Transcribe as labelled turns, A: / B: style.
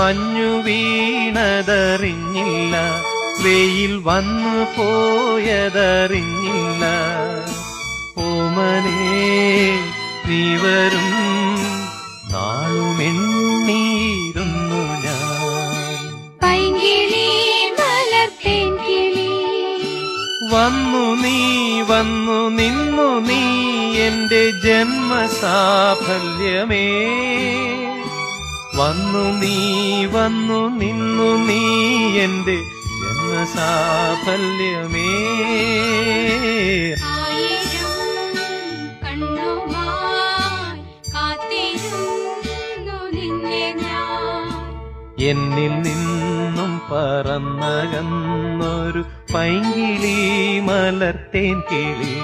A: മഞ്ഞു വീണതറിഞ്ഞില്ല, വെയിൽ വന്നു പോയതറിഞ്ഞില്ല. ഓമനേ നീ വരും നാളുമെണ്ണീരുന്നു ഞാൻ.
B: പൈങ്കിളി മലർത്തേൻ കിളി
A: വന്നു നീ വന്നു നിന്നു നീ എന്റെ ജന്മസാഫല്യമേ. വന്നു നീ വന്നു നിന്നു നീ എന്റെ ജന്മസാഫല്യമേ. എന്നിൽ നിന്നും പറന്നകന്നൊരു പൈങ്കിളി മലർത്തേൻ കിളി.